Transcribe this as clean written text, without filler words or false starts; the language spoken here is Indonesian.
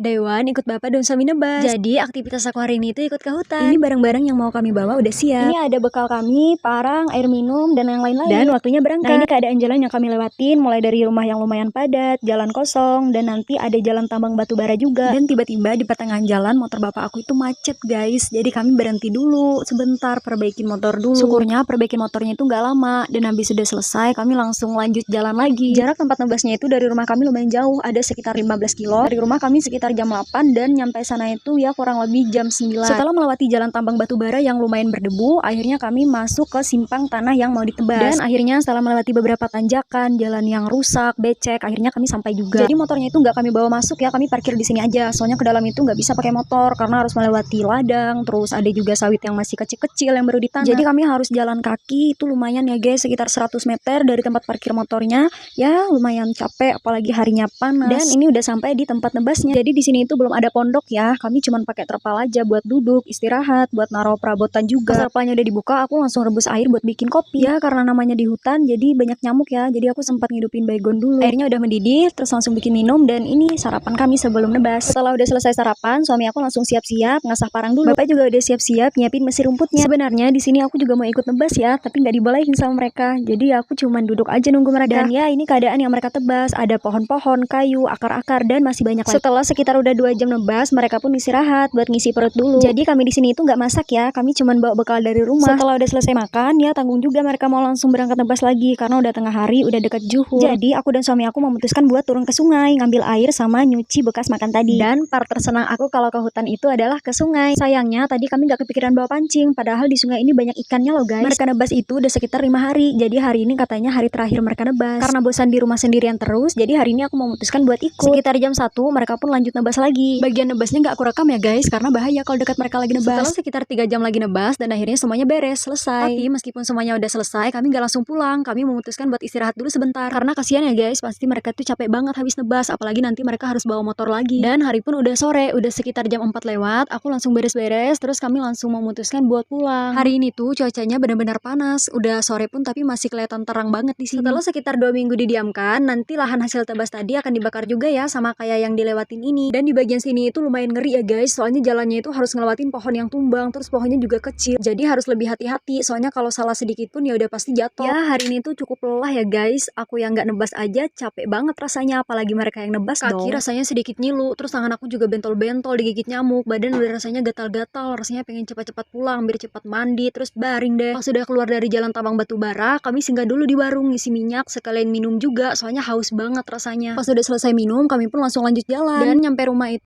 Dewan ikut bapak dan suami nebas. Jadi aktivitas aku hari ini itu ikut ke hutan. Ini barang-barang yang mau kami bawa udah siap. Ini ada bekal kami, parang, air minum, dan yang lain-lain. Dan waktunya berangkat. Nah, ini keadaan jalan yang kami lewatin, mulai dari rumah yang lumayan padat, jalan kosong, dan nanti ada jalan tambang batu bara juga. Dan tiba-tiba di pertengahan jalan motor bapak aku itu macet guys. Jadi kami berhenti dulu sebentar, perbaikin motor dulu. Syukurnya perbaikin motornya itu nggak lama. Dan habis sudah selesai, kami langsung lanjut jalan lagi. Jarak tempat nebasnya itu dari rumah kami lumayan jauh, ada sekitar 15 kilo. Dari rumah kami sekitar jam 8 dan nyampe sana itu ya kurang lebih jam 9. Setelah melewati jalan tambang batu bara yang lumayan berdebu, akhirnya kami masuk ke simpang tanah yang mau ditebas. Dan akhirnya setelah melewati beberapa tanjakan, jalan yang rusak, becek, akhirnya kami sampai juga. Jadi motornya itu nggak kami bawa masuk ya, kami parkir di sini aja. Soalnya ke dalam itu nggak bisa pakai motor karena harus melewati ladang, terus ada juga sawit yang masih kecil-kecil yang baru ditanam. Jadi kami harus jalan kaki, itu lumayan ya guys, sekitar 100 meter dari tempat parkir motornya. Ya lumayan capek, apalagi harinya panas. Dan ini udah sampai di tempat nebasnya. Jadi di sini itu belum ada pondok ya, kami cuma pakai terpal aja buat duduk, istirahat, buat naruh perabotan juga. Pas terpalnya udah dibuka, aku langsung rebus air buat bikin kopi. Ya karena namanya di hutan, jadi banyak nyamuk ya. Jadi aku sempat ngidupin baygon dulu. Airnya udah mendidih, terus langsung bikin minum. Dan ini sarapan kami sebelum nebas. Setelah udah selesai sarapan, suami aku langsung siap-siap ngasah parang dulu. Bapak juga udah siap-siap nyiapin mesin rumputnya. Sebenarnya di sini aku juga mau ikut nebas ya, tapi nggak dibolehin sama mereka. Jadi aku cuma duduk aja nunggu mereka. Dan ya ini keadaan yang mereka tebas, ada pohon-pohon, kayu, akar-akar, dan masih banyak lagi. Setelah sekitar udah 2 jam nebas, mereka pun istirahat buat ngisi perut dulu. Jadi kami di sini itu nggak masak ya, kami cuma bawa bekal dari rumah. Setelah udah selesai makan, ya tanggung juga mereka mau langsung berangkat nebas lagi karena udah tengah hari, udah deket zuhur. Jadi aku dan suami aku memutuskan buat turun ke sungai, ngambil air sama nyuci bekas makan tadi. Dan part tersenang aku kalau ke hutan itu adalah ke sungai. Sayangnya tadi kami nggak kepikiran bawa pancing, padahal di sungai ini banyak ikannya loh guys. Mereka nebas itu udah sekitar 5 hari, jadi hari ini katanya hari terakhir mereka nebas. Karena bosan di rumah sendirian terus, jadi hari ini aku memutuskan buat ikut. Sekitar jam 1 mereka pun lanjut nebas lagi. Bagian nebasnya nggak aku rekam ya guys, karena bahaya kalau dekat mereka lagi nebas. Setelah sekitar 3 jam lagi nebas dan akhirnya semuanya beres, selesai. Tapi meskipun semuanya udah selesai, kami nggak langsung pulang. Kami memutuskan buat istirahat dulu sebentar. Karena kasihan ya guys, pasti mereka tuh capek banget habis nebas, apalagi nanti mereka harus bawa motor lagi. Dan hari pun udah sore, udah sekitar jam 4 lewat. Aku langsung beres-beres, terus kami langsung memutuskan buat pulang. Hari ini tuh cuacanya benar-benar panas. Udah sore pun tapi masih kelihatan terang banget di sini. Setelah sekitar 2 minggu didiamkan, nanti lahan hasil tebas tadi akan dibakar juga ya, sama kayak yang dilewatin ini. Dan di bagian sini itu lumayan ngeri ya guys, soalnya jalannya itu harus ngelewatin pohon yang tumbang, terus pohonnya juga kecil. Jadi harus lebih hati-hati, soalnya kalau salah sedikit pun ya udah pasti jatuh. Ya hari ini tuh cukup lelah ya guys. Aku yang nggak nebas aja capek banget rasanya, apalagi mereka yang nebas dong. Kaki rasanya sedikit nyilu, terus tangan aku juga bentol-bentol digigit nyamuk. Badan udah rasanya gatal-gatal, rasanya pengen cepat-cepat pulang biar cepat mandi, terus baring deh. Pas sudah keluar dari jalan tambang batu bara, kami singgah dulu di warung ngisi minyak, sekalian minum juga, soalnya haus banget rasanya. Pas udah selesai minum, kami pun langsung lanjut jalan. Dan nyampe rumah itu